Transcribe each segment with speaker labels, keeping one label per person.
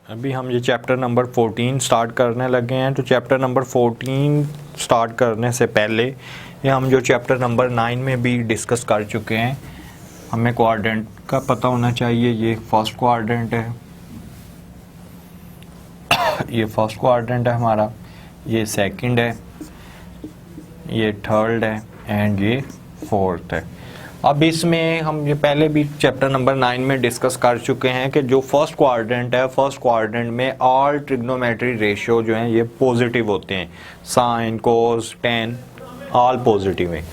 Speaker 1: अभी हम ये चैप्टर नंबर 14 स्टार्ट करने लगे हैं। तो चैप्टर नंबर 14 स्टार्ट करने से पहले ये हम जो चैप्टर नंबर 9 में भी डिस्कस कर चुके हैं, हमें क्वाड्रेंट का पता होना चाहिए। ये फर्स्ट क्वाड्रेंट है, ये फर्स्ट क्वाड्रेंट है हमारा, ये सेकंड है, ये थर्ड है एंड ये फोर्थ है। अब इसमें हम ये पहले भी चैप्टर नंबर 9 में डिस्कस कर चुके हैं कि जो फर्स्ट क्वाड्रेंट है, फर्स्ट क्वाड्रेंट में ऑल ट्रिग्नोमेट्री रेशियो जो हैं ये पॉजिटिव होते हैं। साइन, कोस, टेन ऑल पॉजिटिव है।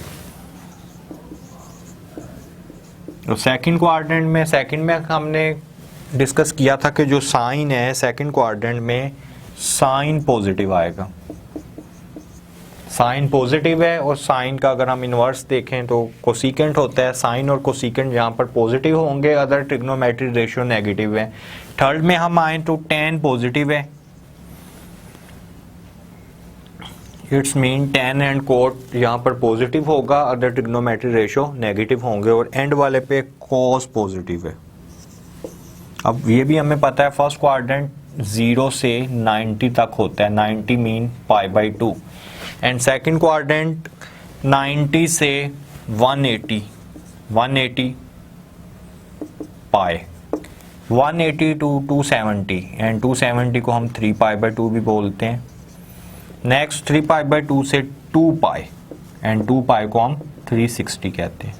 Speaker 1: तो सेकंड क्वाड्रेंट में हमने डिस्कस किया था कि जो साइन है सेकंड क्वाड्रेंट में साइन पॉजिटिव आएगा, साइन पॉजिटिव है। और साइन का अगर हम इन्वर्स देखें तो कोसिकेंट होता है। साइन और कोसिकेंट यहाँ पर पॉजिटिव होंगे, अदर ट्रिग्नोमेट्री रेशियो नेगेटिव है। थर्ड में हम आए तो टेन पॉजिटिव है, it's mean tan and cot यहाँ पर पॉजिटिव होगा, अदर ट्रिग्नोमेट्री रेशियो नेगेटिव होंगे। और एंड वाले पे कोस पॉजिटिव है। अब ये भी हमें पता है फर्स्ट क्वाड्रेंट 0 से 90 तक होता है, 90 मीन π/2 एंड सेकंड क्वाड्रेंट 90 से 180 पाई, 180 टू 270 एंड 270 को हम 3π/2 भी बोलते हैं। नेक्स्ट 3π/2 से 2π एंड 2π को हम 360 कहते हैं।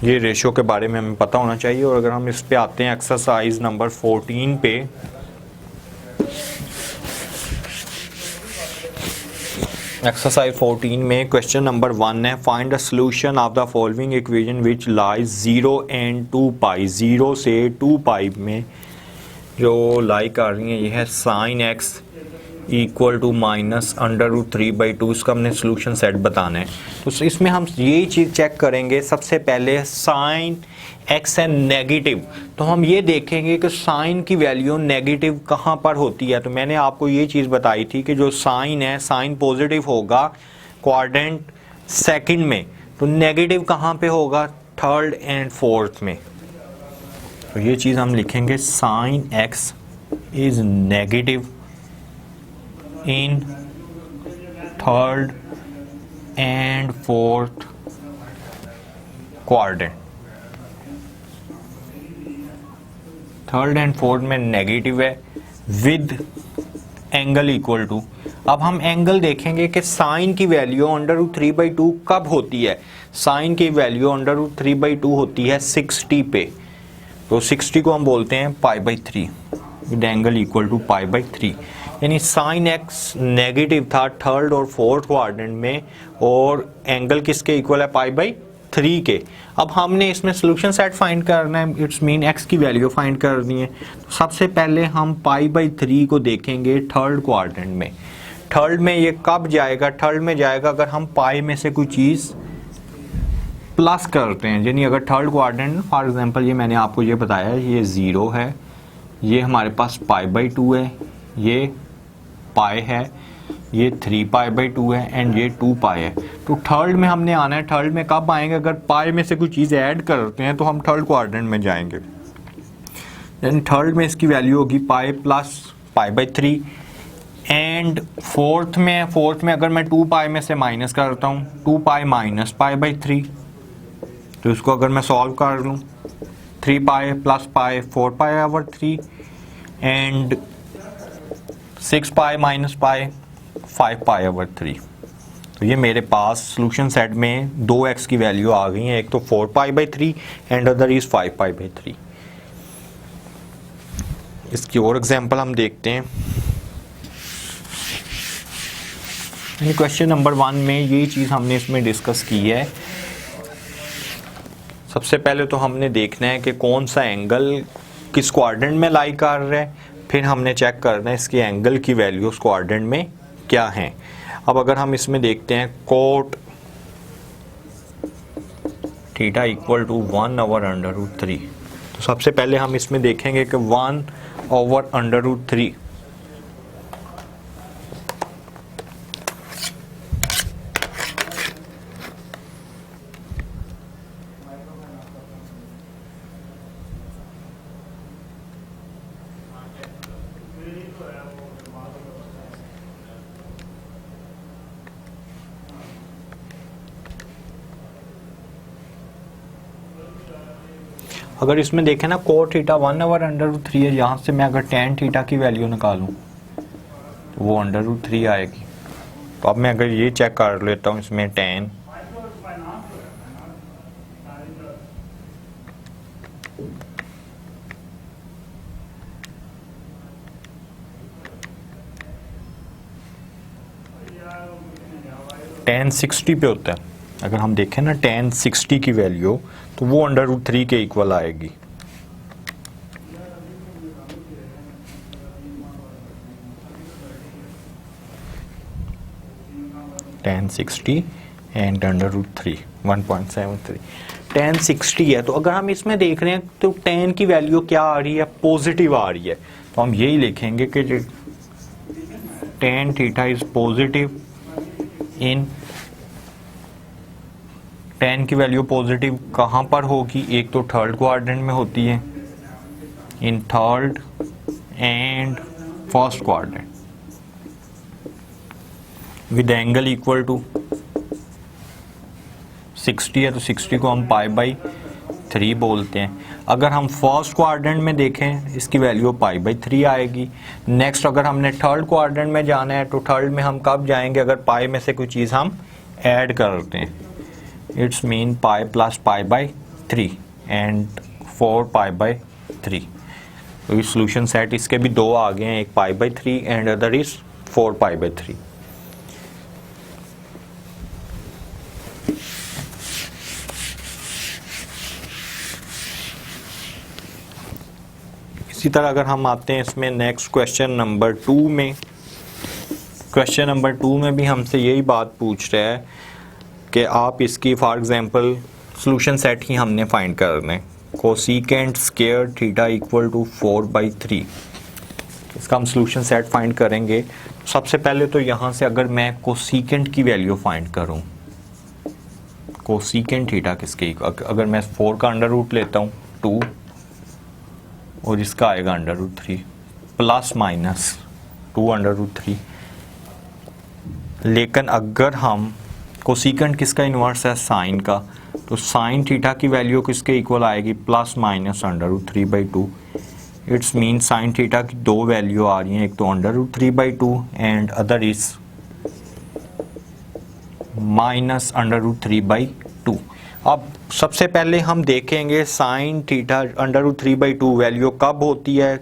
Speaker 1: ये रेशियो के बारे में हमें पता होना चाहिए। और अगर हम इस पे आते हैं एक्सरसाइज नंबर 14 पे, एक्सरसाइज 14 में क्वेश्चन नंबर 1 है, find the solution of the following equation which lies 0 and 2π। 0 से 2π में जो लाई कर रही है ये है sine x equal to minus √3/2। इसका हमने सोल्यूशन सेट बताना है। तो इसमें हम ये चीज़ चेक करेंगे। सबसे पहले साइन x है नेगेटिव, तो हम ये देखेंगे कि साइन की वैल्यू नेगेटिव कहाँ पर होती है। तो मैंने आपको ये चीज़ बताई थी कि जो साइन है, साइन पॉजिटिव होगा क्वाड्रेंट सेकंड में, तो नेगेटिव कहाँ पे होगा, थर्ड एंड फोर्थ में। तो ये चीज़ हम लिखेंगे, sine x is negative in third and fourth quadrant. Third and fourth में नेगेटिव है विद एंगल इक्वल टू। अब हम एंगल देखेंगे कि साइन की वैल्यू √3/2 कब होती है। साइन की वैल्यू √3/2 होती है 60 पे, तो 60 को हम बोलते हैं π/3 विद एंगल इक्वल टू π/3। यानी साइन x नेगेटिव था थर्ड और फोर्थ क्वाड्रेंट में और एंगल किसके इक्वल है, π/3 के। अब हमने इसमें सोल्यूशन सेट फाइंड करना है, इट्स मीन x की वैल्यू फाइंड करनी है। तो सबसे पहले हम π/3 को देखेंगे थर्ड क्वाड्रेंट में। थर्ड में ये कब जाएगा, थर्ड में जाएगा अगर हम पाई में से कोई चीज़ प्लस करते हैं। यानी अगर थर्ड क्वाड्रेंट, फॉर एग्जांपल ये मैंने आपको ये बताया, ये 0 है, ये हमारे पास π/2 है, ये पाई है, ये 3π/2 है एंड ये 2π है। तो थर्ड में हमने आना है। थर्ड में कब आएंगे, अगर पाई में से कोई चीज़ ऐड करते हैं तो हम थर्ड क्वाड्रेंट में जाएंगे। यानी थर्ड में इसकी वैल्यू होगी पाई प्लस π/3 एंड फोर्थ में अगर मैं 2π में से माइनस करता हूँ, 2π माइनस π/3, तो इसको अगर मैं सॉल्व कर लूँ, 3π प्लस π 4π/3 एंड 6π माइनस π 5π/3। तो ये मेरे पास सोल्यूशन सेट में 2x की वैल्यू आ गई है, एक तो 4π/3 एंड अदर इज 5π/3। इसकी और एग्जांपल हम देखते हैं। क्वेश्चन नंबर 1 में ये चीज़ हमने इसमें डिस्कस की है। सबसे पहले तो हमने देखना है कि कौन सा एंगल किस क्वाड्रेंट में लाई कर रहा है, फिर हमने चेक करना है इसके एंगल की वैल्यू उस क्वाड्रेंट में क्या है। अब अगर हम इसमें देखते हैं कोट थीटा इक्वल टू 1/√3, तो सबसे पहले हम इसमें देखेंगे कि 1/√3 अगर इसमें देखें ना कोट थीटा 1/√3 है, यहाँ से मैं अगर टेन थीटा की वैल्यू निकालूं तो वो √3 आएगी। तो अब मैं अगर ये चेक कर लेता हूँ इसमें टेन टेन 60 पे होता है। अगर हम देखें ना टेन 60 की वैल्यू तो वो √3 के इक्वल आएगी। टेन 60 एंड √3 1.73 टेन 60 है। तो अगर हम इसमें देख रहे हैं तो टेन की वैल्यू क्या आ रही है, पॉजिटिव आ रही है। तो हम यही लिखेंगे कि tan theta is positive in, ten की वैल्यू पॉजिटिव कहाँ पर होगी, एक तो थर्ड क्वाड्रेंट में होती है, in third and first quadrant, with angle equal to 60 है तो 60 को हम π/3 बोलते हैं। अगर हम फर्स्ट क्वाड्रेंट में देखें इसकी वैल्यू π/3 आएगी। नेक्स्ट अगर हमने थर्ड क्वाड्रेंट में जाना है तो थर्ड में हम कब जाएंगे, अगर पाई में से कोई चीज़ हम ऐड करते हैं, इट्स मीन π + π/3 एंड 4π/3। तो इस सोल्यूशन सेट इसके भी दो आ गए हैं, एक π/3 एंड अदर इज 4π/3। इसी तरह अगर हम आते हैं इसमें नेक्स्ट क्वेश्चन नंबर 2 में, क्वेश्चन नंबर 2 में भी हमसे यही बात पूछ रहा है कि आप इसकी फॉर एग्जांपल सॉल्यूशन सेट ही हमने फाइंड करना है, cosecant square theta equal to 4/3। इसका हम सॉल्यूशन सेट फाइंड करेंगे। सबसे पहले तो यहाँ से अगर मैं कोसिकेंट की वैल्यू फाइंड करूँ, कोसिकेंट थीटा किसके, अगर मैं 4 का अंडर रूट लेता हूँ 2 और इसका आएगा √3 प्लस माइनस 2√3। लेकिन अगर हम कोसिकेंट किसका इन्वर्स है, साइन का, तो साइन थीटा की वैल्यू किसके इक्वल आएगी, plus minus √3/2। It's mean sine theta की दो वैल्यू आ रही हैं, एक तो √3/2 एंड अदर इज माइनस √3/2। अब सबसे पहले हम देखेंगे साइन थीटा √3/2 वैल्यू कब होती है।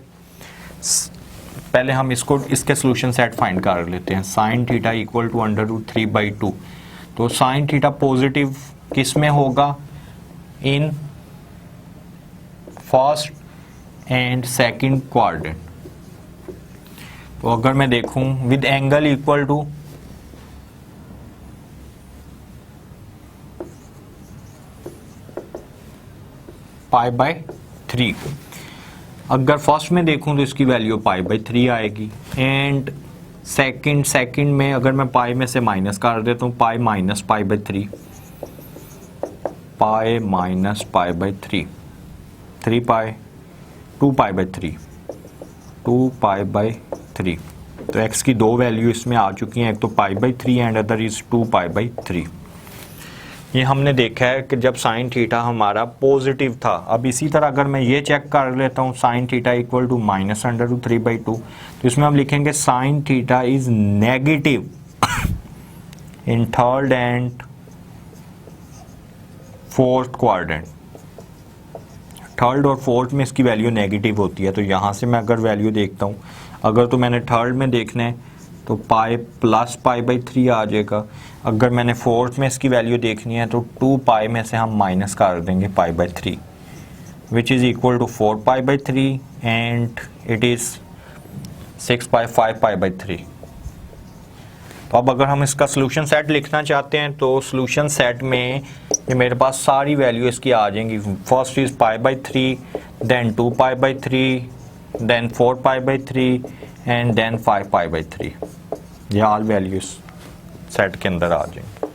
Speaker 1: पहले हम इसको इसके सॉल्यूशन सेट फाइंड कर लेते हैं। साइन थीटा इक्वल टू √3/2, तो साइन थीटा पॉजिटिव किस में होगा, in first and second quadrant. तो अगर मैं देखूं विद एंगल इक्वल टू π/3, अगर फर्स्ट में देखूं तो इसकी वैल्यू π/3 आएगी एंड सेकंड में अगर मैं पाई में से माइनस कर देता हूँ, पाई माइनस π/3, पाई माइनस π/3, 3π 2π/3, 2π/3। तो x की दो वैल्यू इसमें आ चुकी हैं, एक तो π/3 एंड अदर इज 2π/3। ये हमने देखा है कि जब साइन थीटा हमारा पॉजिटिव था। अब इसी तरह अगर मैं ये चेक कर लेता हूँ sine theta equal to minus √3/2, तो इसमें हम लिखेंगे sine theta is negative in third and fourth quadrant. Third और फोर्थ में इसकी वैल्यू नेगेटिव होती है। तो यहाँ से मैं अगर वैल्यू देखता हूँ, अगर तो मैंने थर्ड में देखना है तो पाई प्लस π/3 आ जाएगा। अगर मैंने फोर्थ में इसकी वैल्यू देखनी है तो 2π में से हम माइनस कर देंगे π/3, which is equal to 4π/3 and it is 6π/5π/3। तो अब अगर हम इसका सोल्यूशन सेट लिखना चाहते हैं तो सोल्यूशन सेट में ये मेरे पास सारी वैल्यू इसकी आ जाएंगी। First is π/3, then 2π/3, then 4π/3 and then 5π/3। ये ऑल वैल्यूज सेट के अंदर आ जाएंगे।